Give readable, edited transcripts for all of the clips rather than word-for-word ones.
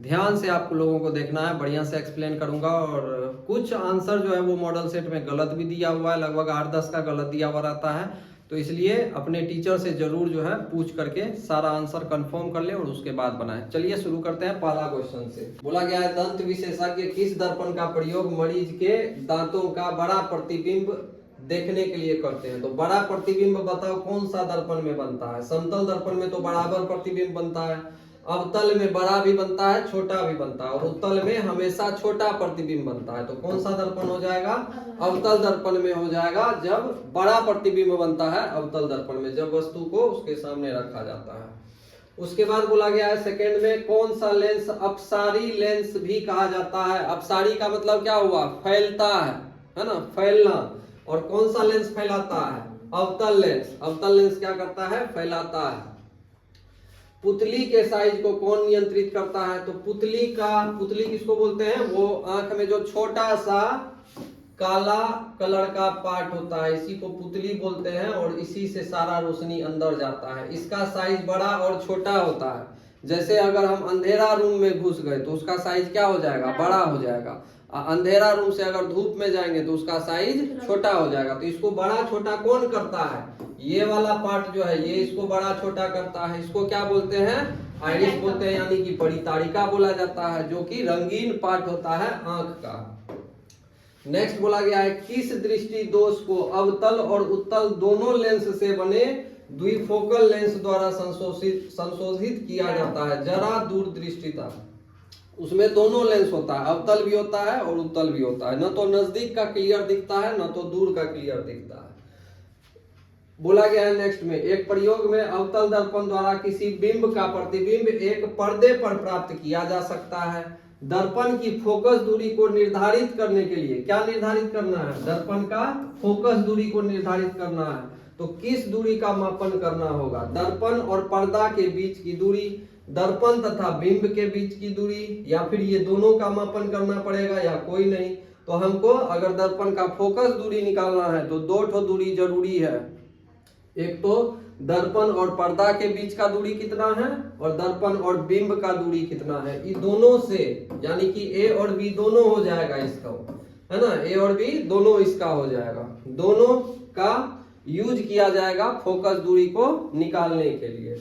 ध्यान से आप लोगों को देखना है, बढ़िया से एक्सप्लेन करूंगा। और कुछ आंसर जो है वो मॉडल सेट में गलत भी दिया हुआ है, लगभग 8-10 का गलत दिया हुआ रहता है। तो इसलिए अपने टीचर से जरूर जो है पूछ करके सारा आंसर कंफर्म कर ले और उसके बाद बनाए। चलिए शुरू करते हैं पहला क्वेश्चन से। बोला गया है दंत विशेषज्ञ किस दर्पण का प्रयोग मरीज के दांतों का बड़ा प्रतिबिंब देखने के लिए करते हैं। तो बड़ा प्रतिबिंब बताओ कौन सा दर्पण में बनता है। समतल दर्पण में तो बराबर प्रतिबिंब बनता है, अवतल में बड़ा भी बनता है, छोटा भी बनता है, और उत्तल में हमेशा छोटा प्रतिबिंब बनता है। तो कौन सा दर्पण हो जाएगा, अवतल दर्पण में हो जाएगा जब बड़ा प्रतिबिंब बनता है। अवतल दर्पण में जब वस्तु को उसके सामने रखा जाता है। उसके बाद बोला गया है सेकंड में कौन सा लेंस अपसारी लेंस भी कहा जाता है। अपसारी का मतलब क्या हुआ, फैलता है ना, फैलना। और कौन सा लेंस फैलाता है, अवतल लेंस। अवतल लेंस क्या करता है, फैलाता है। पुतली के साइज को कौन नियंत्रित करता है। तो पुतली किसको बोलते हैं, वो आंख में जो छोटा सा काला कलर का पार्ट होता है इसी को पुतली बोलते हैं, और इसी से सारा रोशनी अंदर जाता है। इसका साइज बड़ा और छोटा होता है। जैसे अगर हम अंधेरा रूम में घुस गए तो उसका साइज क्या हो जाएगा, बड़ा हो जाएगा। अंधेरा रूम से अगर धूप में जाएंगे तो उसका साइज छोटा हो जाएगा। तो इसको बड़ा छोटा कौन करता है, ये वाला पार्ट जो है ये इसको बड़ा छोटा करता है। इसको क्या बोलते हैं, आइरिस बोलते हैं, यानी कि परितारिका बोला जाता है, जो कि रंगीन पार्ट होता है आंख का। नेक्स्ट बोला गया है किस दृष्टि दोष को अवतल और उत्तल दोनों लेंस से बने द्विफोकल लेंस द्वारा संशोधित किया जाता है। जरा दूरदृष्टिता, उसमें दोनों लेंस होता है, अवतल भी होता है और उत्तल भी होता है। न तो नजदीक का क्लियर दिखता है, न तो दूर का क्लियर दिखता है। बोला गया है नेक्स्ट में एक प्रयोग में अवतल दर्पण द्वारा किसी बिंब का प्रतिबिंब एक पर्दे पर प्राप्त किया जा सकता है। दर्पण की फोकस दूरी को निर्धारित करने के लिए क्या निर्धारित करना है, दर्पण का फोकस दूरी को निर्धारित करना है। तो किस दूरी का मापन करना होगा, दर्पण और पर्दा के बीच की दूरी, दर्पण तथा बिंब के बीच की दूरी, या फिर ये दोनों का मापन करना पड़ेगा या कोई नहीं। तो हमको अगर दर्पण का फोकस दूरी निकालना है तो दो ठो दूरी जरूरी है। एक तो दर्पण और पर्दा के बीच का दूरी कितना है, और दर्पण और बिंब का दूरी कितना है। ये दोनों से यानी कि ए और बी दोनों हो जाएगा इसका, है ना, ए और बी दोनों इसका हो जाएगा। दोनों का यूज किया जाएगा फोकस दूरी को निकालने के लिए।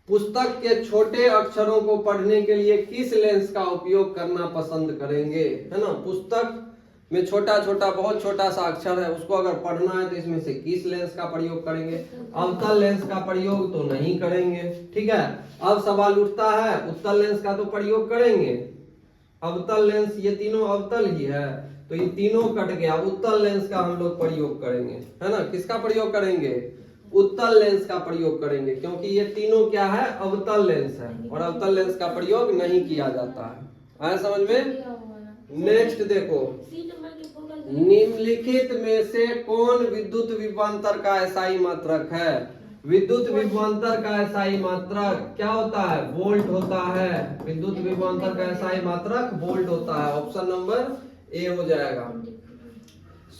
पुस्तक के छोटे अक्षरों को पढ़ने के लिए किस लेंस का उपयोग करना पसंद करेंगे, है ना। पुस्तक में छोटा छोटा बहुत छोटा सा अक्षर है, उसको अगर पढ़ना है तो इसमें से किस लेंस का प्रयोग करेंगे, अवतल लेंस का प्रयोग तो नहीं करेंगे। ठीक है, अब सवाल उठता है उत्तल लेंस का तो प्रयोग करेंगे। अवतल लेंस ये तीनों अवतल ही है, तो ये तीनों कट गया, उत्तल लेंस का हम लोग प्रयोग करेंगे, है ना। किसका प्रयोग करेंगे, उत्तल लेंस का प्रयोग करेंगे, क्योंकि ये तीनों क्या है, अवतल लेंस है, और अवतल लेंस का प्रयोग नहीं किया जाता है। आया समझ में। नेक्स्ट देखो, निम्नलिखित में से कौन विद्युत विभवांतर का एसआई मात्रक है। विद्युत विभवांतर का एसआई मात्रक क्या होता है, वोल्ट होता है। विद्युत विभवांतर का एसआई मात्रक वोल्ट होता है। ऑप्शन नंबर ए हो जाएगा।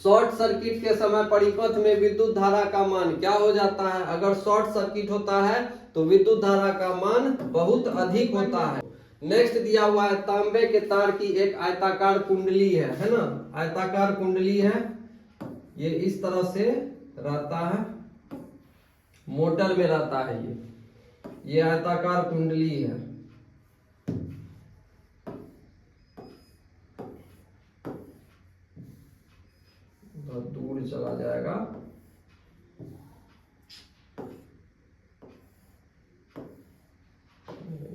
शॉर्ट सर्किट के समय परिपथ में विद्युत धारा का मान क्या हो जाता है। अगर शॉर्ट सर्किट होता है तो विद्युत धारा का मान बहुत अधिक होता है। नेक्स्ट दिया हुआ है तांबे के तार की एक आयताकार कुंडली है ना, आयताकार कुंडली है, ये इस तरह से रहता है, मोटर में रहता है ये आयताकार कुंडली है। बहुत दूर चला जाएगा।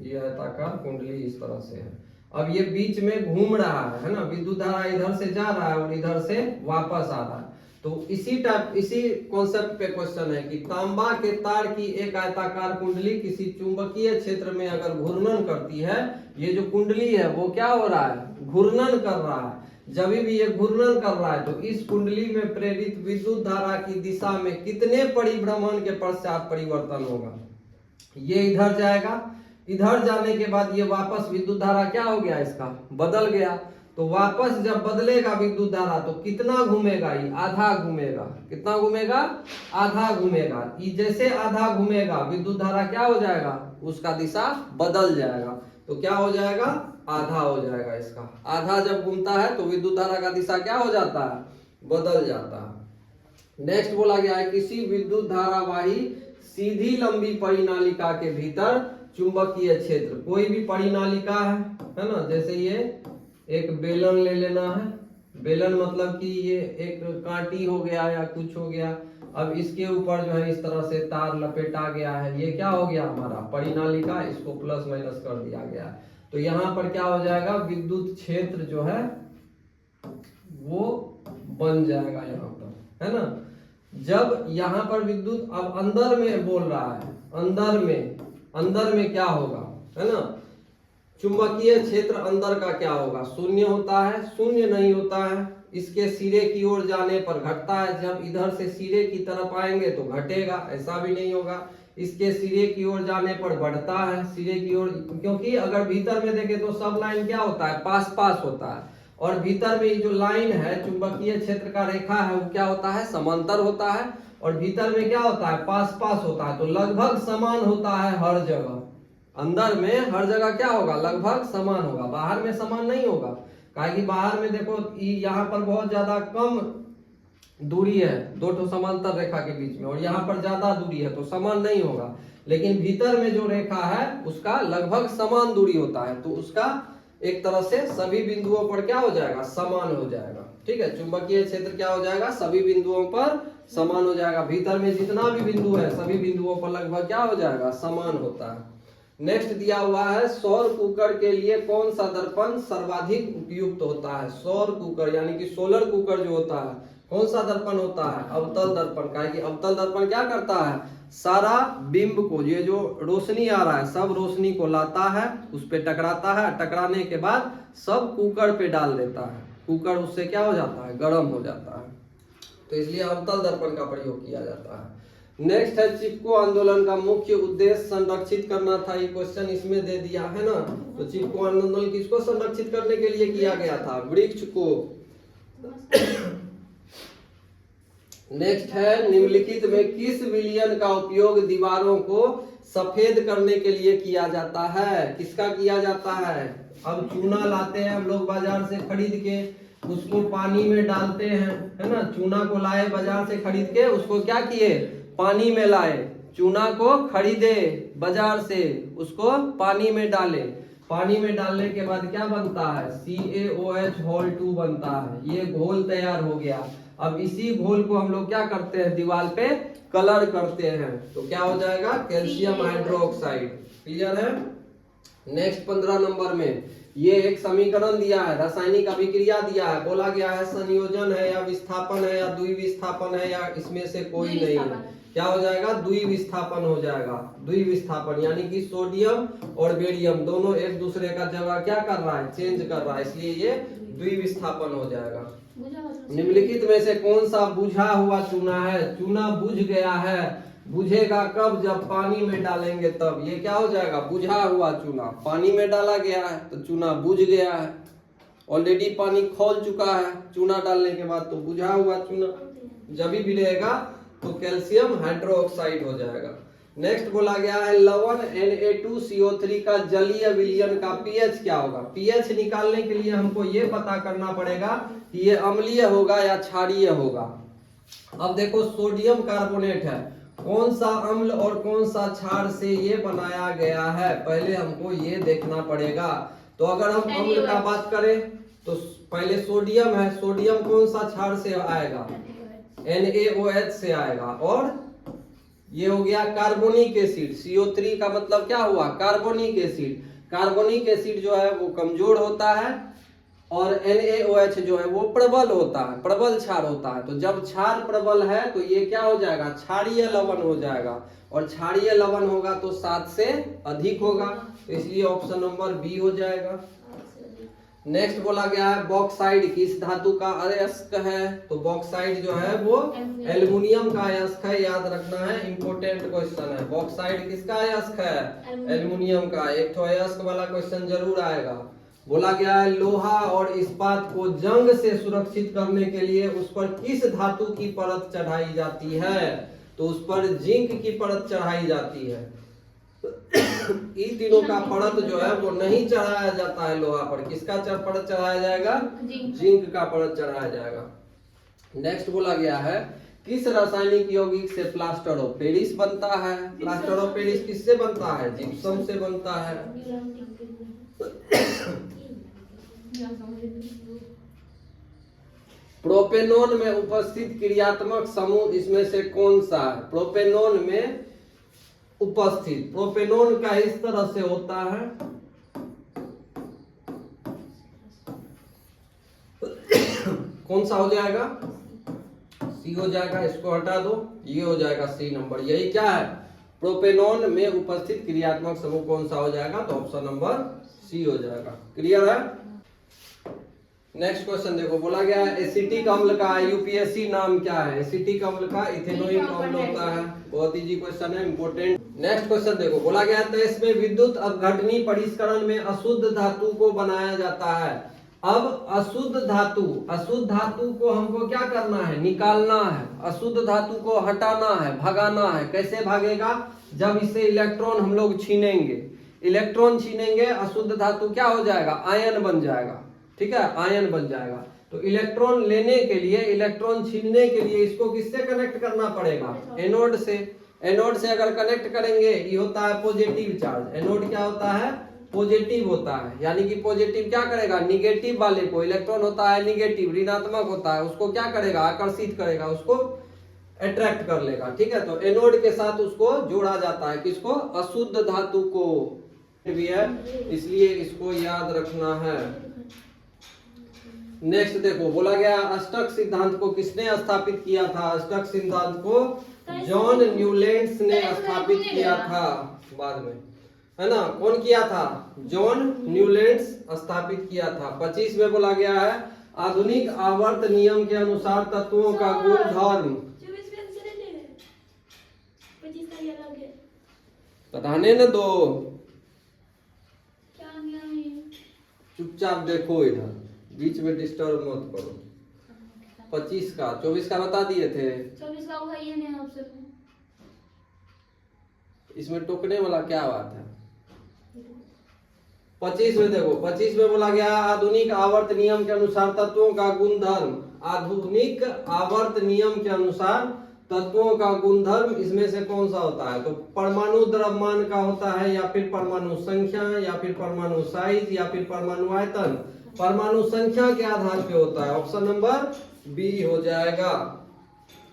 ये आयताकार कुंडली इस तरह से है। अब ये बीच में घूम रहा है ना, विद्युत धारा इधर से जा रहा है और इधर से वापस आ रहा है। तो इसी कॉन्सेप्ट पे क्वेश्चन है कि तांबा के तार की एक आयताकार कुंडली किसी चुंबकीय क्षेत्र में अगर घूर्णन करती है, ये जो कुंडली है वो क्या हो रहा है, घूर्णन कर रहा है। जब भी ये घूर्णन कर रहा है तो इस कुंडली में प्रेरित विद्युत धारा की दिशा में कितने परिभ्रमण के पश्चात परिवर्तन होगा। ये इधर जाएगा, इधर जाने के बाद ये वापस विद्युत धारा क्या हो गया, इसका बदल गया। तो वापस जब बदलेगा विद्युत धारा तो कितना घूमेगा, ये आधा घूमेगा। कितना घूमेगा, आधा घूमेगा। ये जैसे आधा घूमेगा विद्युत धारा क्या हो जाएगा, उसका दिशा बदल जाएगा। तो क्या हो जाएगा, आधा हो जाएगा इसका। आधा जब घूमता है तो विद्युत धारा का दिशा क्या हो जाता है, बदल जाता है। नेक्स्ट बोला गया है किसी विद्युत धारावाही सीधी लंबी परिनालिका के भीतर चुंबकीय क्षेत्र, कोई भी परिनालिका है ना, जैसे ये एक बेलन ले लेना है, बेलन मतलब कि ये एक कांटी हो गया या कुछ हो गया, अब इसके ऊपर जो है इस तरह से तार लपेटा गया है, ये क्या हो गया हमारा परिनालिका, इसको प्लस माइनस कर दिया गया है। तो यहाँ पर क्या हो जाएगा, विद्युत क्षेत्र जो है वो बन जाएगा यहाँ पर, है ना। जब यहाँ पर विद्युत अब अंदर में बोल रहा है, अंदर में क्या होगा, है ना, चुंबकीय क्षेत्र अंदर का क्या होगा, शून्य होता है, शून्य नहीं होता है। इसके सिरे की ओर जाने पर घटता है, जब इधर से सिरे की तरफ आएंगे तो घटेगा, ऐसा भी नहीं होगा। इसके सिरे की ओर जाने पर बढ़ता है, सिरे की ओर, क्योंकि अगर भीतर में देखें तो सब लाइन क्या होता है, पास पास होता है, और भीतर में जो लाइन है चुंबकीय क्षेत्र का रेखा है वो क्या होता है, समांतर होता है, और भीतर में क्या होता है, पास पास होता है। तो लगभग समान होता है हर जगह, अंदर में हर जगह क्या होगा, लगभग समान होगा, बाहर में समान नहीं होगा। काहे कि बाहर में देखो यहाँ पर बहुत ज्यादा कम दूरी है दो ठो समांतर रेखा के बीच में, और यहाँ पर ज्यादा दूरी है तो समान नहीं होगा। लेकिन भीतर में जो रेखा है उसका लगभग समान दूरी होता है, तो उसका एक तरह से सभी बिंदुओं पर क्या हो जाएगा, समान हो जाएगा। ठीक है, चुंबकीय क्षेत्र क्या हो जाएगा, सभी बिंदुओं पर समान हो जाएगा। भीतर में जितना भी बिंदु है सभी बिंदुओं पर लगभग क्या हो जाएगा, समान होता है। नेक्स्ट दिया हुआ है सौर कुकर के लिए कौन सा दर्पण सर्वाधिक उपयुक्त होता है। सौर कुकर यानी कि सोलर कुकर जो होता है, कौन सा दर्पण होता है, अवतल दर्पण। का कि अवतल दर्पण क्या करता है, सारा बिंब को, ये जो रोशनी आ रहा है सब रोशनी को लाता है, उस पे टकराता है, टकराने के बाद सब कुकर पे डाल देता है, कुकर उससे क्या हो जाता है, गर्म हो जाता है। तो इसलिए अवतल दर्पण का प्रयोग किया जाता है। नेक्स्ट है चिपको आंदोलन का मुख्य उद्देश्य संरक्षित करना था, ये क्वेश्चन इसमें दे दिया है ना। तो चिपको आंदोलन किसको संरक्षित करने के लिए किया गया था, वृक्ष को। नेक्स्ट है निम्नलिखित में किस विलयन का उपयोग दीवारों को सफेद करने के लिए किया जाता है, किसका किया जाता है। अब चूना लाते हैं हम लोग बाजार से खरीद के, उसको पानी में डालते हैं, है ना, चूना को लाए बाजार से खरीद के, उसको क्या किए, पानी में लाए, चूना को खरीदे बाजार से, उसको पानी में डाले, पानी में डालने के बाद क्या बनता है, CaOH होल 2 बनता है, ये घोल तैयार हो गया। अब इसी घोल को हम लोग क्या करते हैं, दीवार पे कलर करते हैं, तो क्या हो जाएगा, कैल्शियम हाइड्रोक्साइड। क्लियर है। नेक्स्ट 15 नंबर में ये एक समीकरण दिया है, रासायनिक अभिक्रिया दिया है, बोला गया है संयोजन है या विस्थापन है या द्विविस्थापन है या इसमें से कोई नहीं है। क्या हो जाएगा, द्विविस्थापन हो जाएगा। द्विविस्थापन यानी कि सोडियम और बेरियम दोनों एक दूसरे का जगह क्या कर रहा है, चेंज कर रहा है, इसलिए ये द्विविस्थापन हो जाएगा। निम्नलिखित में से कौन सा बुझा हुआ चूना है, चूना बुझ गया है, बुझेगा कब, जब पानी में डालेंगे तब। ये क्या हो जाएगा, बुझा हुआ चूना, पानी में डाला गया है तो चूना बुझ गया है, ऑलरेडी पानी खौल चुका है चूना डालने के बाद, तो बुझा हुआ चूना जब भी रहेगा तो कैल्शियम हाइड्रोक्साइड हो जाएगा। नेक्स्ट बोला गया है लवण Na2CO3 का जलीय विलयन का पीएच क्या होगा। पीएच निकालने के लिए हमको ये पता करना पड़ेगा कि ये अम्लीय होगा या क्षारीय होगा। अब देखो सोडियम कार्बोनेट है, कौन सा अम्ल और कौन सा क्षार से ये बनाया गया है, पहले हमको ये देखना पड़ेगा। तो अगर हम अम्ल का बात करें तो पहले सोडियम है, सोडियम कौन सा क्षार से आएगा, NaOH से आएगा, और ये हो गया कार्बोनिक एसिड, CO3 का मतलब क्या हुआ, कार्बोनिक एसिड। कार्बोनिक एसिड जो है वो कमजोर होता है और NaOH जो है वो प्रबल होता है, प्रबल क्षार होता है। तो जब क्षार प्रबल है तो ये क्या हो जाएगा, क्षारीय लवण हो जाएगा, और क्षारीय लवण होगा तो 7 से अधिक होगा, तो इसलिए ऑप्शन नंबर बी हो जाएगा। नेक्स्ट बोला गया है बॉक्साइड किस धातु का अयस्क है। तो बॉक्साइड जो है वो एल्युमिनियम का अयस्क है, याद रखना है, इंपोर्टेंट क्वेश्चन है। बॉक्साइड किसका अयस्क है, एल्युमिनियम का। एक तो अयस्क वाला क्वेश्चन जरूर आएगा। बोला गया है लोहा और इस्पात को जंग से सुरक्षित करने के लिए उस पर किस धातु की परत चढ़ाई जाती है। तो उस पर जिंक की परत चढ़ाई जाती है। इन तीनों का परत जो है वो नहीं चढ़ाया जाता है लोहा पर। किसका परत चढ़ाया जाएगा? जिंक का परत चढ़ाया जाएगा। नेक्स्ट बोला गया है किस रासायनिक यौगिक से प्लास्टर ऑफ पेरिस बनता है? प्लास्टर ऑफ पेरिस किससे बनता है? जिप्सम से बनता है। प्रोपेनॉन में उपस्थित क्रियात्मक समूह इसमें से कौन सा है? प्रोपेनॉन में उपस्थित, प्रोपेनॉन का इस तरह से होता है। कौन सा हो जाएगा? सी हो जाएगा। इसको हटा दो, ये हो जाएगा सी नंबर। यही क्या है? प्रोपेनॉन में उपस्थित क्रियात्मक समूह कौन सा हो जाएगा? तो ऑप्शन नंबर सी हो जाएगा। क्लियर है? नेक्स्ट क्वेश्चन देखो, बोला गया है एसिटिक अम्ल का यूपीएससी नाम क्या है? एसिटिक अम्ल का इथेनोइक अम्ल होता है। बहुत इजी क्वेश्चन है, इंपोर्टेंट। नेक्स्ट क्वेश्चन देखो, बोला गया है इसमें विद्युत अपघटनी परिष्करण में अशुद्ध धातु को बनाया जाता है। अब अशुद्ध धातु को हमको क्या करना है? निकालना है। अशुद्ध धातु को हटाना है, भगाना है। कैसे भागेगा? जब इससे इलेक्ट्रॉन हम लोग छीनेंगे। इलेक्ट्रॉन छीनेंगे, अशुद्ध धातु क्या हो जाएगा? आयन बन जाएगा। ठीक है, आयन बन जाएगा। तो इलेक्ट्रॉन लेने के लिए, इलेक्ट्रॉन छीनने के लिए इसको किससे कनेक्ट करना पड़ेगा? एनोड से। एनोड से अगर कनेक्ट करेंगे, ये होता है पॉजिटिव चार्ज। एनोड क्या होता है? पॉजिटिव होता है। यानी कि पॉजिटिव क्या करेगा? निगेटिव वाले को, इलेक्ट्रॉन होता है निगेटिव, ऋणात्मक होता है, उसको क्या करेगा? आकर्षित करेगा, उसको अट्रैक्ट कर लेगा। ठीक है, तो एनोड के साथ उसको जोड़ा जाता है। किसको? अशुद्ध धातु को भी है, इसलिए इसको याद रखना है। नेक्स्ट देखो, बोला गया अष्टक सिद्धांत को किसने स्थापित किया था? अष्टक सिद्धांत को जॉन न्यूलैंड्स ने स्थापित किया था बाद में, है ना? कौन किया था? जॉन न्यूलैंड्स स्थापित किया था। 25 में बोला गया है आधुनिक आवर्त नियम के अनुसार तत्वों का गुणधर्म। बताने न दो, चुपचाप देखो इधर, बीच में डिस्टर्ब मत करो। 25 का, 24 का बता दिए थे। 24 का वो है ही नहीं ऑप्शन में। इसमें टोकने वाला क्या बात है? 25 में देखो, 25 में बोला गया आधुनिक आवर्त नियम के अनुसार तत्वों का गुणधर्म। आधुनिक आवर्त नियम के अनुसार तत्वों का गुणधर्म इसमें से कौन सा होता है? तो परमाणु द्रव्यमान का होता है, या फिर परमाणु संख्या, या फिर परमाणु साइज, या फिर परमाणु आयतन। परमाणु संख्या के आधार पे होता है। ऑप्शन नंबर बी हो जाएगा।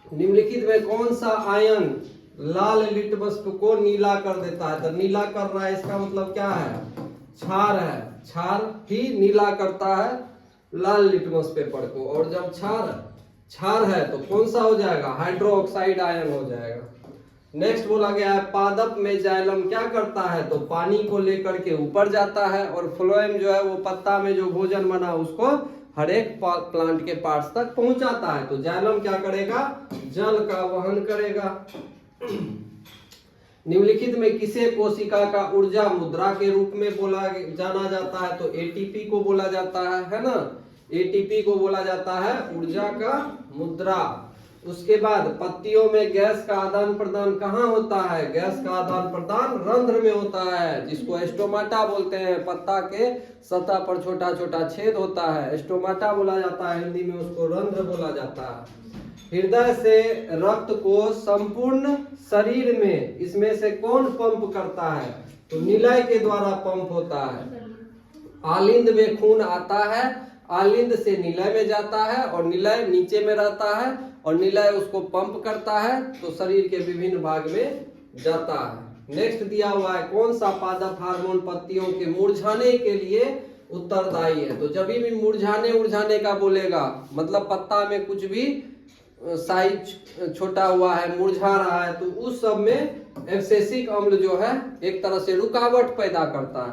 निम्नलिखित में कौन सा आयन लाल लिटमस को नीला कर देता है? तो नीला कर रहा है, इसका मतलब क्या है? क्षार है। क्षार ही नीला करता है लाल लिटमस पेपर को। और जब क्षार है तो कौन सा हो जाएगा? हाइड्रोक्साइड आयन हो जाएगा। नेक्स्ट बोला गया है पादप में जाइलम क्या करता है? तो पानी को लेकर के ऊपर जाता है, और फ्लोएम जो है वो पत्ता में जो भोजन बना उसको हर एक प्लांट के पार्ट्स तक पहुंचाता है। तो जाइलम क्या करेगा? जल का वहन करेगा। निम्नलिखित में किसे कोशिका का ऊर्जा मुद्रा के रूप में बोला जाना जाता है? तो एटीपी को बोला जाता है ना? एटीपी को बोला जाता है ऊर्जा का मुद्रा। उसके बाद पत्तियों में गैस का आदान प्रदान कहाँ होता है? गैस का आदान प्रदान रंध्र में होता है, जिसको स्टोमाटा बोलते हैं। पत्ता के सतह पर छोटा छोटा छेद होता है, स्टोमाटा बोला जाता है हिंदी में, उसको रंध्र बोला जाता है। हृदय से रक्त को संपूर्ण शरीर में इसमें से कौन पंप करता है? तो निलय के द्वारा पंप होता है। आलिंद में खून आता है, आलिंद से निलय में जाता है, और निलय नीचे में रहता है, और निलय उसको पंप करता है तो शरीर के विभिन्न भाग में जाता है। नेक्स्ट दिया हुआ है कौन सा पादप हार्मोन पत्तियों के मुरझाने के लिए उत्तरदायी है? तो जब भी मुरझाने का बोलेगा, मतलब पत्ता में कुछ भी साइज छोटा हुआ है, मुरझा रहा है, तो उस सब में एब्सेसिक अम्ल जो है एक तरह से रुकावट पैदा करता है,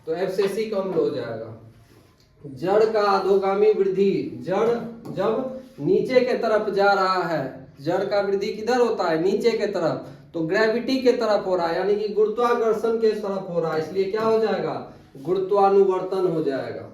तो एब्सेसिक अम्ल हो जाएगा। जड़ का अधोगामी वृद्धि, जड़ जब नीचे के तरफ जा रहा है, जड़ का वृद्धि किधर होता है? नीचे के तरफ, तो ग्रेविटी के तरफ हो रहा है, यानी कि गुरुत्वाकर्षण के तरफ हो रहा है, इसलिए क्या हो जाएगा? गुरुत्वानुवर्तन हो जाएगा।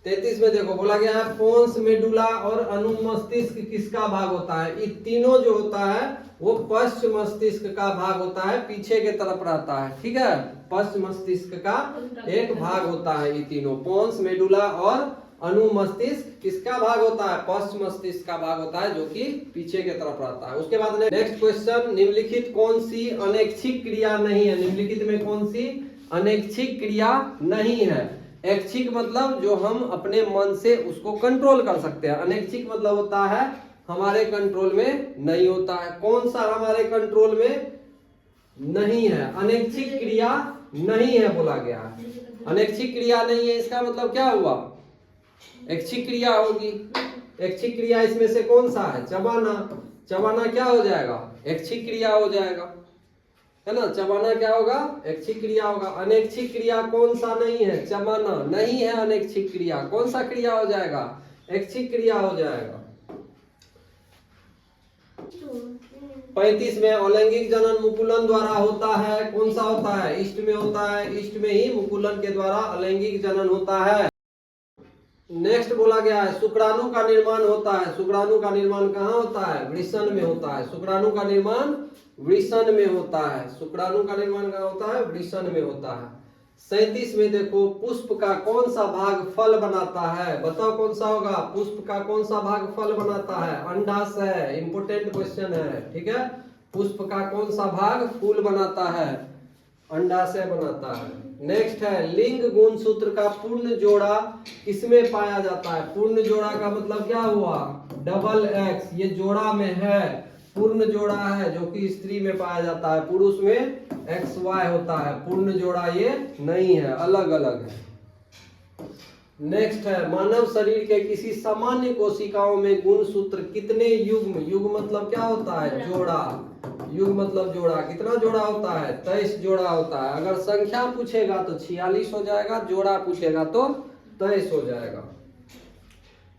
33 में देखो बोला गया है पोन्स मेडुला और अनुमस्तिष्क किसका भाग होता है। ये तीनों जो होता है वो पश्च मस्तिष्क का भाग होता है, पीछे के तरफ रहता है, ठीक है। पश्च मस्तिष्क का एक भाग होता है। ये तीनों पोन्स मेडुला और अनुमस्तिष्क किसका भाग होता है, पश्च मस्तिष्क का भाग होता है, जो कि पीछे के तरफ रहता है। उसके बाद नेक्स्ट क्वेश्चन, निम्नलिखित कौन सी अनैच्छिक क्रिया नहीं है। निम्नलिखित में कौन सी अनैच्छिक क्रिया नहीं है। ऐच्छिक मतलब जो हम अपने मन से उसको कंट्रोल कर सकते हैं, अनैच्छिक मतलब होता है हमारे कंट्रोल में नहीं होता है। कौन सा हमारे कंट्रोल में नहीं है, अनैच्छिक क्रिया नहीं है बोला गया है। अनैच्छिक क्रिया नहीं है, इसका मतलब क्या हुआ, ऐच्छिक क्रिया होगी। ऐच्छिक क्रिया इसमें से कौन सा है, चबाना। चबाना क्या हो जाएगा, ऐच्छिक क्रिया हो जाएगा, है ना। चबाना क्या होगा, ऐच्छिक क्रिया होगा। अनैच्छिक क्रिया कौन सा नहीं है, चबाना नहीं है अनैच्छिक क्रिया। कौन सा क्रिया हो जाएगा, ऐच्छिक क्रिया हो जाएगा। 35 में अलैंगिक जनन मुकुलन द्वारा होता है। कौन सा होता है, ईस्ट में होता है। ईस्ट में ही मुकुलन के द्वारा अलैंगिक जनन होता है। नेक्स्ट बोला गया है शुक्राणु का निर्माण होता है। शुक्राणु का निर्माण कहाँ होता है, वृषण में होता है। शुक्राणु का निर्माण वृषण में होता है। शुक्राणु का निर्माण कहाँ होता है, वृषण में होता है। 37 में देखो पुष्प का कौन सा भाग फल बनाता है। बताओ कौन सा होगा, पुष्प का कौन सा भाग फल बनाता है, अंडाशय। इंपोर्टेंट क्वेश्चन है, ठीक है। पुष्प का कौन सा भाग फूल बनाता है, अंडाशय बनाता है। नेक्स्ट है लिंग गुण सूत्र का पूर्ण जोड़ा किसमें पाया जाता है। पूर्ण जोड़ा का मतलब क्या हुआ, डबल एक्स, ये जोड़ा में है, पूर्ण जोड़ा है जो कि स्त्री में पाया जाता है, पुरुष में एक्स वाई होता है। पूर्ण जोड़ा ये नहीं है, अलग अलग है। नेक्स्ट है मानव शरीर के किसी सामान्य कोशिकाओं में गुण सूत्र कितने युग्म, युग्म मतलब क्या होता है, जोड़ा। युग मतलब जोड़ा, कितना जोड़ा होता है, 23 जोड़ा होता है। अगर संख्या पूछेगा तो 46 हो जाएगा, जोड़ा पूछेगा तो 23 हो जाएगा।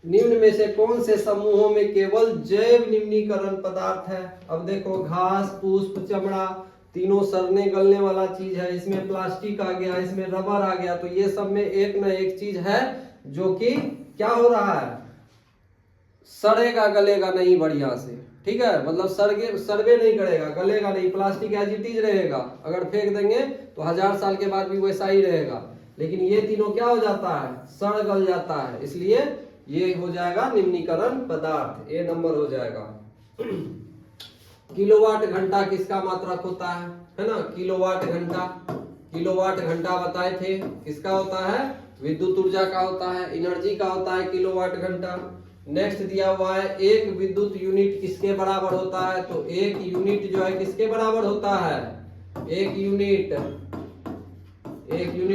निम्न में से कौन से समूहों में केवल जैव निम्नीकरण पदार्थ है। अब देखो घास, पुष्प, चमड़ा, तीनों सड़ने गलने वाला चीज है। इसमें प्लास्टिक आ गया, इसमें रबर आ गया, तो ये सब में एक न एक चीज है जो कि क्या हो रहा है, सड़ेगा गलेगा नहीं बढ़िया से, ठीक है। मतलब सर्वे नहीं करेगा, गलेगा नहीं। प्लास्टिक एज इट इज रहेगा, अगर फेंक देंगे तो 1000 साल के बाद भी वैसा ही रहेगा। लेकिन ये तीनों क्या हो जाता है, सड़ गल जाता है, इसलिए ये हो जाएगा निम्नीकरण पदार्थ, ए नंबर हो जाएगा। किलोवाट घंटा किसका मात्रक होता है ना। किलोवाट घंटा, किलोवाट घंटा बताए थे किसका होता है, विद्युत ऊर्जा का होता है, एनर्जी का होता है किलोवाट घंटा। नेक्स्ट दिया हुआ है एक विद्युत यूनिट किसके बराबर होता है, तो एक यूनिट जो है किसके बराबर होता है, एक यूनिट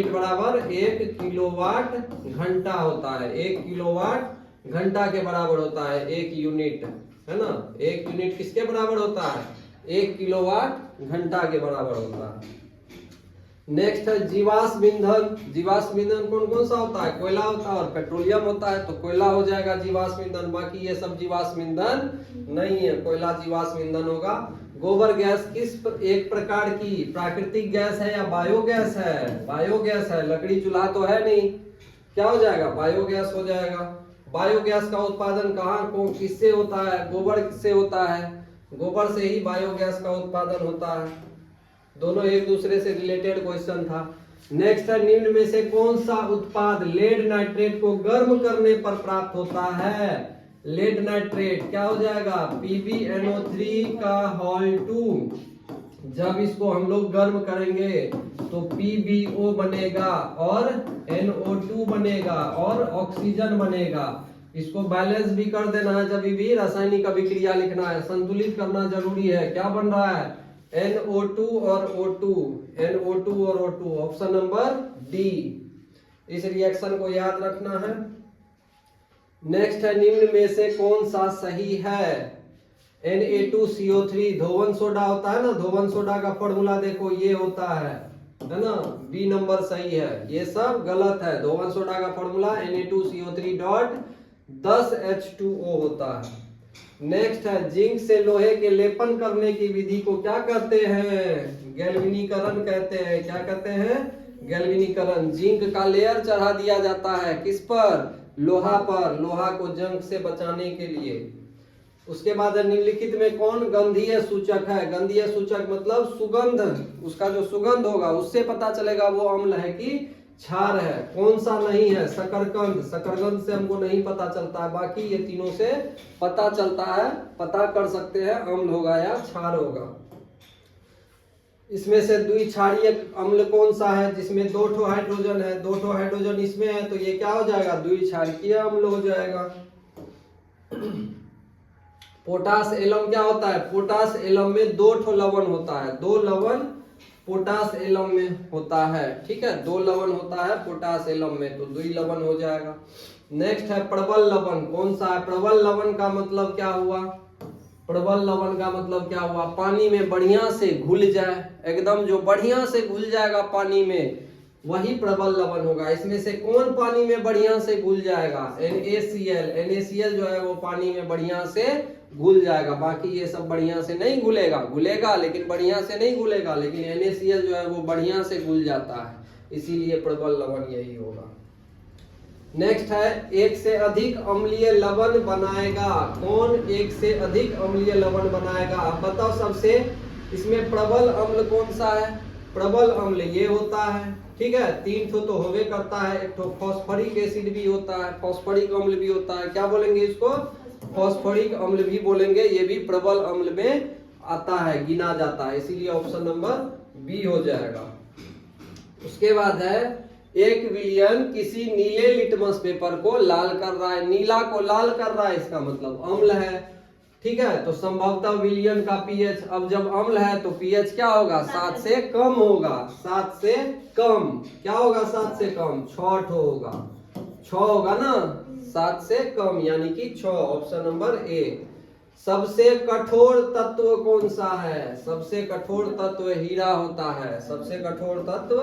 बराबर 1 किलोवाट घंटा होता है। 1 किलोवाट घंटा के बराबर होता है एक यूनिट, है ना। एक यूनिट किसके बराबर होता है, 1 किलोवाट घंटा के बराबर होता है। नेक्स्ट है जीवाश्म ईंधन। जीवाश्म ईंधन कौन कौन सा होता है, कोयला होता है और पेट्रोलियम होता है, तो कोयला हो जाएगा जीवाश्म ईंधन। बाकी ये सब जीवाश्म ईंधन नहीं है, कोयला जीवाश्म ईंधन होगा। गोबर गैस किस एक प्रकार की प्राकृतिक गैस है या बायोगैस है, बायोगैस है। लकड़ी चूल्हा तो है नहीं, क्या हो जाएगा, बायोगैस हो जाएगा। बायोगैस का उत्पादन कहाँ किससे होता है, गोबर से होता है, गोबर से ही बायोगैस का उत्पादन होता है। दोनों एक दूसरे से रिलेटेड क्वेश्चन था। नेक्स्ट है निम्न में से कौन सा उत्पाद लेड नाइट्रेट को गर्म करने पर प्राप्त होता है। लेड नाइट्रेट क्या हो जाएगा, PbNO3 का होल 2। जब इसको हम लोग गर्म करेंगे तो PbO बनेगा और NO2 बनेगा और ऑक्सीजन बनेगा। इसको बैलेंस भी कर देना है, जब भी रासायनिक अभिक्रिया लिखना है संतुलित करना जरूरी है। क्या बन रहा है, NO2 और O2, NO2 और O2, ऑप्शन नंबर डी। इस रिएक्शन को याद रखना है। नेक्स्ट है निम्न में से कौन सा सही है, Na2CO3 धोवन सोडा होता है ना, धोवन सोडा का फॉर्मूला देखो ये होता है ना, बी नंबर सही है। ये सब गलत है, धोवन सोडा का फॉर्मूला Na2CO3.10H2O होता है। नेक्स्ट है जिंक से लोहे के लेपन करने की विधि को क्या कहते हैं, गैल्वेनीकरण कहते हैं। क्या कहते हैं, गैल्वेनीकरण, जिंक का लेयर चढ़ा दिया जाता है किस पर, लोहा पर, लोहा को जंग से बचाने के लिए। उसके बाद निम्नलिखित में कौन गंधीय सूचक है, गंधीय सूचक मतलब सुगंध, उसका जो सुगंध होगा उससे पता चलेगा वो अम्ल है कि क्षार है। कौन सा नहीं है, शकरकंद, शकरकंद से हमको नहीं पता चलता है, बाकी ये तीनों से पता चलता है, पता कर सकते हैं अम्ल होगा या क्षार होगा। इसमें से द्विक्षारीय अम्ल कौन सा है, जिसमें 2 ठो हाइड्रोजन है, 2 ठो हाइड्रोजन इसमें है, तो ये क्या हो जाएगा, द्विक्षारीय अम्ल हो जाएगा। पोटास एलम क्या होता है, पोटास एलम में 2 ठो लवण होता है, 2 लवण पोटास एलम में होता है, ठीक है, 2 लवण होता है पोटास एलम में, तो 2 लवण हो जाएगा। नेक्स्ट है प्रबल लवण, कौन सा है, प्रबल लवण का मतलब क्या हुआ, प्रबल लवण का मतलब क्या हुआ, पानी में बढ़िया से घुल जाए, एकदम जो बढ़िया से घुल जाएगा पानी में वही प्रबल लवण होगा। इसमें से कौन पानी में बढ़िया से घुल जाएगा, NaCl, NaCl जो है वो पानी में बढ़िया से घुल जाएगा, बाकी ये सब बढ़िया से नहीं घुलेगा, घुलेगा लेकिन बढ़िया से नहीं घुलेगा, लेकिन NaCl जो है वो बढ़िया से घुल जाता है, इसीलिए प्रबल लवण यही होगा। नेक्स्ट है एक से अधिक अम्लीय लवण बनाएगा, कौन एक से अधिक अम्लीय लवण बनाएगा, अब बताओ सबसे, इसमें प्रबल अम्ल कौन सा है, प्रबल अम्ल ये होता है, ठीक है, 3 ठो तो होवे करता है, एक ठो फॉस्फोरिक एसिड भी होता है, फॉस्फोरिक अम्ल भी होता है, क्या बोलेंगे इसको, फॉस्फोरिक अम्ल भी बोलेंगे, ये भी प्रबल अम्ल में आता है, गिना जाता है, इसीलिए ऑप्शन नंबर बी हो जाएगा। उसके बाद है एक विलयन किसी नीले लिटमस पेपर को लाल कर रहा है, नीला को लाल कर रहा है, इसका मतलब अम्ल है, ठीक है, तो संभवतः विलयन का पीएच, अब जब अम्ल है तो पीएच क्या होगा, 7 से कम होगा, 7 से कम, क्या होगा 7 से कम, 6 होगा, 6 होगा ना, 7 से कम यानी कि 6, ऑप्शन नंबर ए। सबसे कठोर तत्व कौन सा है, सबसे कठोर तत्व हीरा होता है, सबसे कठोर तत्व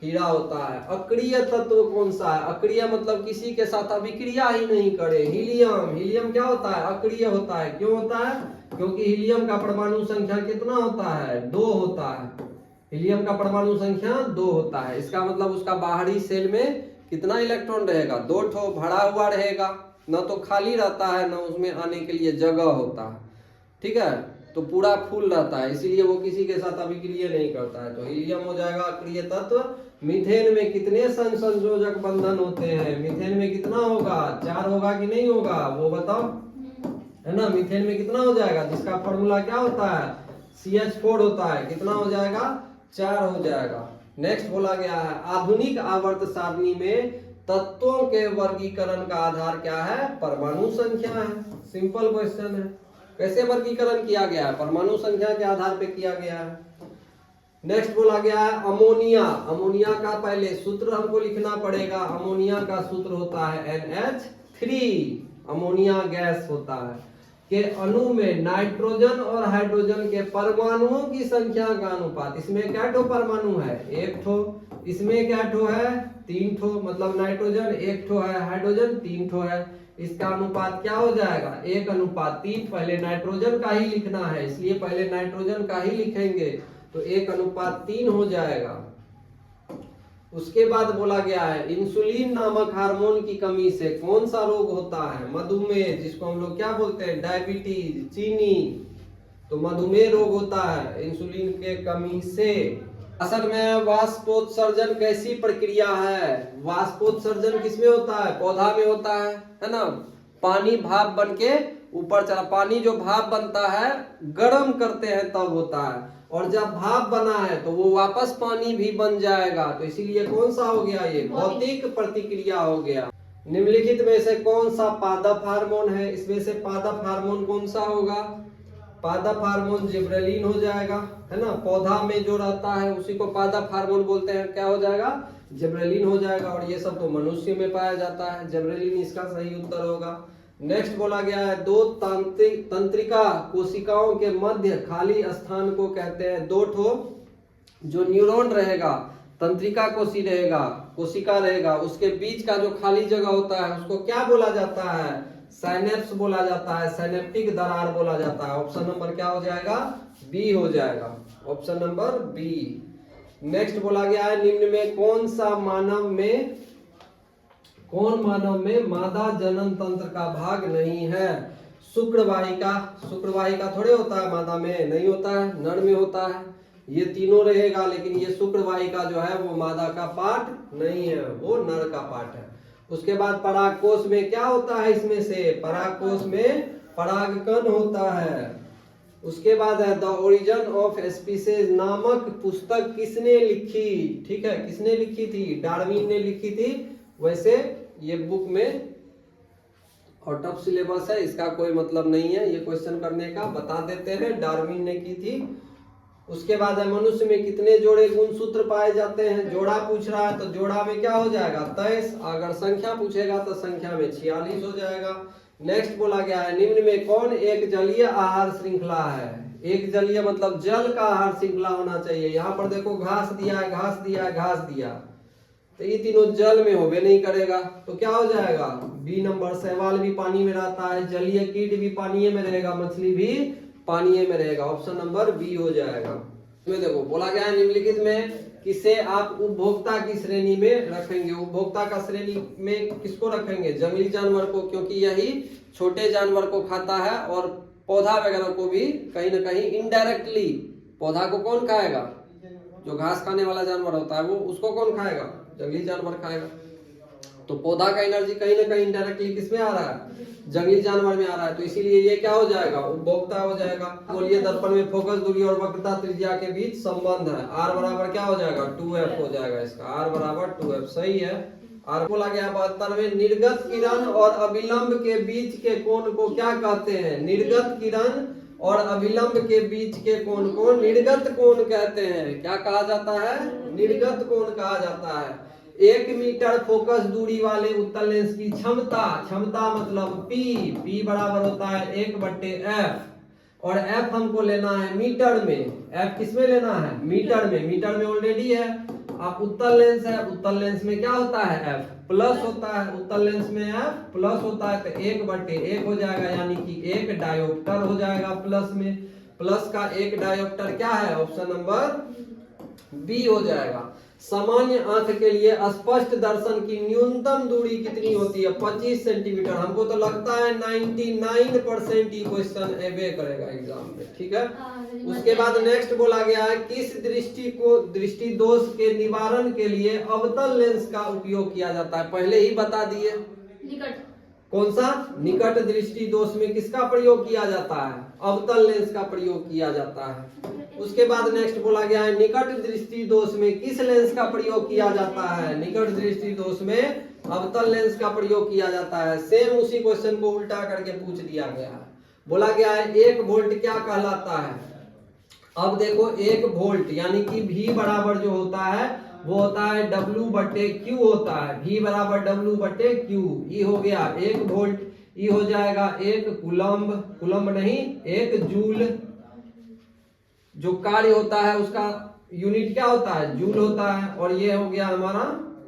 हीरा होता है। अक्रिय तत्व कौन सा है, अक्रिय मतलब किसी के साथ अभिक्रिया ही नहीं करे, हीलियम, हीलियम क्या होता है, अक्रिय होता है, क्यों होता है, क्योंकि हीलियम का परमाणु संख्या कितना होता है, 2 होता है, हीलियम का परमाणु संख्या 2 होता है, इसका मतलब उसका बाहरी सेल में कितना इलेक्ट्रॉन रहेगा, 2 ठो भरा हुआ रहेगा, न तो खाली रहता है, न उसमें आने के लिए जगह होता है, ठीक है, तो पूरा फुल रहता है, इसीलिए वो किसी के साथ अभिक्रिया नहीं करता है, तो हीलियम हो जाएगा अक्रिय तत्व। मीथेन में कितने संयोजक बंधन होते हैं, मीथेन में कितना होगा, 4 होगा कि नहीं होगा, वो बताओ, है ना, मीथेन में कितना हो जाएगा, जिसका फॉर्मूला क्या होता है, CH4 होता है, कितना हो जाएगा, 4 हो जाएगा। नेक्स्ट बोला गया है आधुनिक आवर्त सारणी में तत्वों के वर्गीकरण का आधार क्या है, परमाणु संख्या है, सिंपल क्वेश्चन है, कैसे वर्गीकरण किया गया है, परमाणु संख्या के आधार पे किया गया है। नेक्स्ट बोला गया है अमोनिया, अमोनिया का पहले सूत्र हमको लिखना पड़ेगा, अमोनिया का सूत्र होता है NH3, अमोनिया गैस होता है, के अणु में नाइट्रोजन और हाइड्रोजन के परमाणुओं की संख्या का अनुपात, इसमें क्या ठो परमाणु है, 1 ठो, इसमें क्या ठो है, 3 ठो, मतलब नाइट्रोजन 1 ठो है, हाइड्रोजन 3 ठो है, इसका अनुपात क्या हो जाएगा, 1:3, पहले नाइट्रोजन का ही लिखना है, इसलिए पहले नाइट्रोजन का ही लिखेंगे, तो 1:3 हो जाएगा। उसके बाद बोला गया है इंसुलिन नामक हार्मोन की कमी से कौन सा रोग होता है, मधुमेह, जिसको हम लोग क्या बोलते हैं, डायबिटीज, चीनी, तो मधुमेह रोग होता है इंसुलिन के कमी से। असल में वाष्पोत्सर्जन कैसी प्रक्रिया है, वाष्पोत्सर्जन किसमें होता है, पौधा में होता है ना, पानी भाप बन के ऊपर चला, पानी जो भाप बनता है गर्म करते हैं तब होता है, और जब भाप बना है तो वो वापस पानी भी बन जाएगा, तो इसीलिए कौन सा हो गया, ये भौतिक प्रतिक्रिया हो गया। निम्नलिखित में से कौन सा पादप हार्मोन है, इसमें से पादप हार्मोन कौन सा होगा, पादप हार्मोन जिब्रेलिन हो जाएगा, है ना, पौधा में जो रहता है उसी को पादप हार्मोन बोलते हैं, क्या हो जाएगा, जिब्रेलिन हो जाएगा, और ये सब तो मनुष्य में पाया जाता है, जिब्रेलिन इसका सही उत्तर होगा। नेक्स्ट बोला गया है 2 तंत्रिका कोशिकाओं के मध्य खाली स्थान को कहते हैं, 2 ठो जो न्यूरॉन रहेगा, तंत्रिका कोशिका रहेगा, उसके बीच का जो खाली जगह होता है उसको क्या बोला जाता है, साइनेप्स बोला जाता है, साइनेप्टिक दरार बोला जाता है, ऑप्शन नंबर क्या हो जाएगा, बी हो जाएगा, ऑप्शन नंबर बी। नेक्स्ट बोला गया है निम्न में कौन मानव में मादा जनन तंत्र का भाग नहीं है? शुक्रवाहिका थोड़े होता है मादा में, नहीं होता है, नर में होता है। ये तीनों रहेगा, लेकिन ये शुक्रवाहिका जो है वो मादा का पार्ट नहीं है, वो नर का पार्ट है। उसके बाद परागकोश में क्या होता है? इसमें से परागकोश में परागकण होता है। उसके बाद है द ओरिजिन ऑफ स्पीसीज नामक पुस्तक किसने लिखी? ठीक है, किसने लिखी थी? डार्विन ने लिखी थी। वैसे ये बुक में आउट ऑफ सिलेबस है, इसका कोई मतलब नहीं है ये क्वेश्चन करने का, बता देते हैं डार्विन ने की थी। उसके बाद है मनुष्य में कितने जोड़े गुणसूत्र पाए जाते हैं? जोड़ा पूछ रहा है तो जोड़ा में क्या हो जाएगा? 23। अगर संख्या पूछेगा तो संख्या में 46 हो जाएगा। नेक्स्ट बोला गया है निम्न में कौन एक जलीय आहार श्रृंखला है? एक जलीय मतलब जल का आहार श्रृंखला होना चाहिए। यहाँ पर देखो घास दिया है, घास दिया है, घास दिया, तो ये तीनों जल में होवे नहीं करेगा, तो क्या हो जाएगा? B number. शैवाल भी पानी में रहता है, जलीय कीट भी पानी में रहेगा, मछली भी पानी में रहेगा। ऑप्शन नंबर बी हो जाएगा। इसमें देखो बोला गया है निम्नलिखित में किसे आप उपभोक्ता की श्रेणी में रखेंगे? उपभोक्ता का श्रेणी में किसको रखेंगे? जंगली जानवर को, क्योंकि यही छोटे जानवर को खाता है और पौधा वगैरह को भी कहीं ना कहीं इनडायरेक्टली। पौधा को कौन खाएगा? जो घास खाने वाला जानवर होता है वो, उसको कौन खाएगा? जंगली जानवर खाएगा। तो पौधा का एनर्जी कहीं ना कहीं इनडायरेक्टली किसमें आ रहा है? जंगली जानवर में आ रहा है, तो इसीलिए ये क्या हो जाएगा? उपभोक्ता हो जाएगा। गोलीय दर्पण में फोकस दूरी और वक्रता त्रिज्या के बीच संबंध है। आर बराबर क्या हो जाएगा? 2f हो जाएगा इसका। आर बराबर 2f सही है। आर बोला गया 72 में निर्गत किरण और अभिलंब के बीच के कोण को क्या कहते हैं? निर्गत किरण और अभिलंब के बीच के कोण को निर्गत कोण कहते हैं। क्या कहा जाता है? निर्गत कोण कहा जाता है। 1 मीटर फोकस दूरी वाले उत्तल लेंस की क्षमता मतलब P बराबर होता है 1/f, और f हमको लेना है मीटर में। f किसमें लेना है? मीटर में। मीटर में ऑलरेडी है। अब उत्तल लेंस है, उत्तल लेंस में क्या होता है? f प्लस होता है। उत्तल लेंस में f प्लस होता है, तो 1/1 हो जाएगा, यानी कि 1 डायोप्टर हो जाएगा प्लस में। प्लस का 1 डायोप्टर क्या है? ऑप्शन नंबर बी हो जाएगा। सामान्य आंख के लिए स्पष्ट दर्शन की न्यूनतम दूरी कितनी होती है? 25 सेंटीमीटर। हमको तो लगता है 99% ही क्वेश्चन एवे करेगा एग्जाम में, ठीक है। उसके बाद नेक्स्ट बोला गया है किस दृष्टि दोष के निवारण के लिए अवतल लेंस का उपयोग किया जाता है? पहले ही बता दिए। निकट। कौन सा? निकट दृष्टि दोष में किसका प्रयोग किया जाता है? अवतल लेंस का प्रयोग किया जाता है। उसके बाद नेक्स्ट बोला गया है निकट दृष्टि दोष में किस लेंस का प्रयोग किया जाता है? निकट दृष्टि दोष में अवतल लेंस का प्रयोग किया जाता है। सेम उसी क्वेश्चन को उल्टा करके पूछ दिया गया है। बोला गया है 1 वोल्ट क्या कहलाता है? अब देखो 1 वोल्ट यानी कि V बराबर जो होता है वो होता है W/Q होता है। V बराबर W/Q। ई हो गया 1 वोल्ट, ई हो जाएगा 1 कुलम्ब नहीं 1 जूल। जो कार्य होता है उसका यूनिट क्या होता है? जूल होता है। और ये हो गया हमारा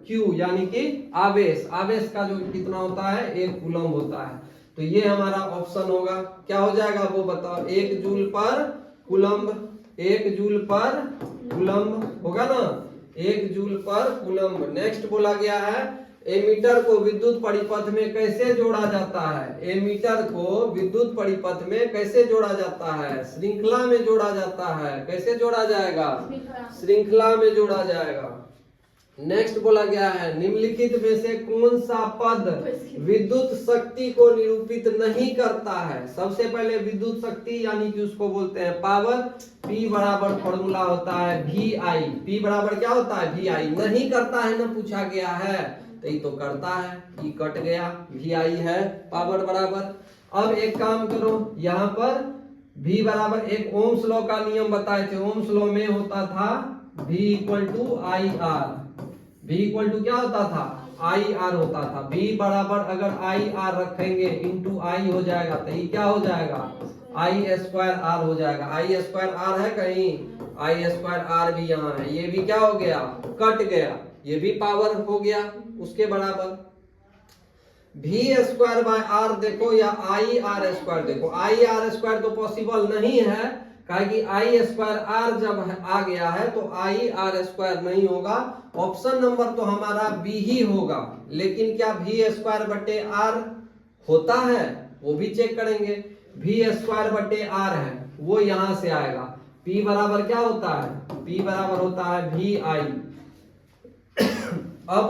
Q यानी कि आवेश। आवेश का जो कितना होता है? 1 कूलम होता है। तो ये हमारा ऑप्शन होगा। क्या हो जाएगा वो बताओ? 1 जूल पर कूलम्ब, 1 जूल पर कूलम्ब होगा ना, 1 जूल पर कूलम्ब। नेक्स्ट बोला गया है एमीटर को विद्युत परिपथ में कैसे जोड़ा जाता है? एमीटर को विद्युत परिपथ में कैसे जोड़ा जाता है? श्रृंखला में जोड़ा जाता है। कैसे जोड़ा जाएगा? श्रृंखला में जोड़ा जाएगा। नेक्स्ट बोला गया है निम्नलिखित में से कौन सा पद विद्युत शक्ति को निरूपित नहीं करता है? सबसे पहले विद्युत शक्ति यानी कि उसको बोलते हैं पावर। P बराबर फॉर्मूला होता है VI। P बराबर क्या होता है? VI। नहीं करता है ना पूछा गया है, तो ये तो करता है, ये कट गया, VI है पावर बराबर। अब एक काम करो, यहाँ पर V बराबर एक ओम्स लॉ का नियम बताए थे। ओम्स लॉ में होता था V = IR। V = क्या होता था? IR होता था। V बराबर अगर IR रखेंगे इंटू I हो जाएगा, तो ये क्या हो जाएगा? I² हो जाएगा। I² है कहीं? I² भी यहाँ है। ये भी क्या हो गया? कट गया। ये भी पावर हो गया उसके बराबर। V² R देखो या IR² देखो। IR² तो पॉसिबल नहीं है, कहा कि आई स्क्वायर आर जब आ गया है तो आई आर स्क्वायर नहीं होगा। ऑप्शन नंबर तो हमारा बी ही होगा, लेकिन क्या भी स्क्वायर बटे आर होता है वो भी चेक करेंगे। भी स्क्वायर बटे आर है वो यहां से आएगा। P बराबर क्या होता है? P बराबर होता है भी आई। अब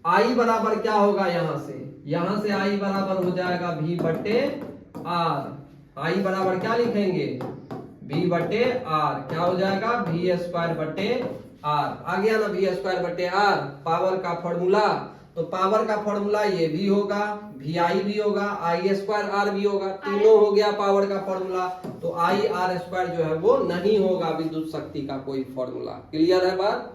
I बराबर क्या होगा? यहां से I बराबर हो जाएगा भी बटे आर। I बराबर क्या लिखेंगे? भी बटे आर। क्या हो जाएगा? भी स्क्वायर बटे आर। आ गया ना भी स्क्वायर बटे आर, पावर का फॉर्मूला। तो पावर का फॉर्मूला ये भी होगा, भी आई भी होगा, आई स्क्वायर आर भी होगा, तीनों हो गया पावर का फॉर्मूला। तो आई आर स्क्वायर जो है वो नहीं होगा विद्युत शक्ति का कोई फॉर्मूला। क्लियर है बात?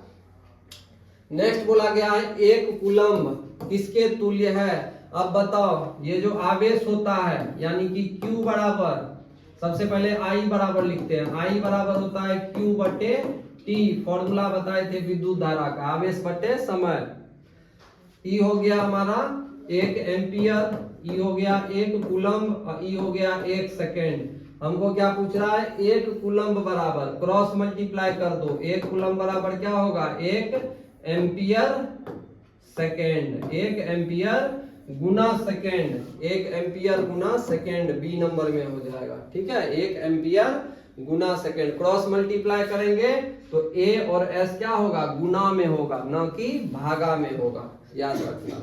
नेक्स्ट बोला गया है एक कूलम्ब किसके तुल्य है? अब बताओ, ये जो आवेश होता है यानी कि Q बराबर, सबसे पहले I बराबर लिखते हैं। I बराबर होता है Q बटे T। फॉर्मूला बताए थे विद्युत धारा का, आवेश बटे समय। E हो गया हमारा 1 एम्पियर, E हो गया 1 कूलम्ब और E हो गया 1 सेकेंड। हमको क्या पूछ रहा है? 1 कूलम्ब बराबर, क्रॉस मल्टीप्लाई कर दो, 1 कूलम्ब बराबर क्या होगा? 1 एम्पियर सेकेंड। 1 एम्पियर गुना सेकेंड, 1 एम्पियर गुना सेकेंड बी नंबर में हो जाएगा। ठीक है, 1 एम्पियर गुना सेकेंड। क्रॉस मल्टीप्लाई करेंगे तो A और S क्या होगा? गुना में होगा, ना कि भागा में होगा, याद रखना।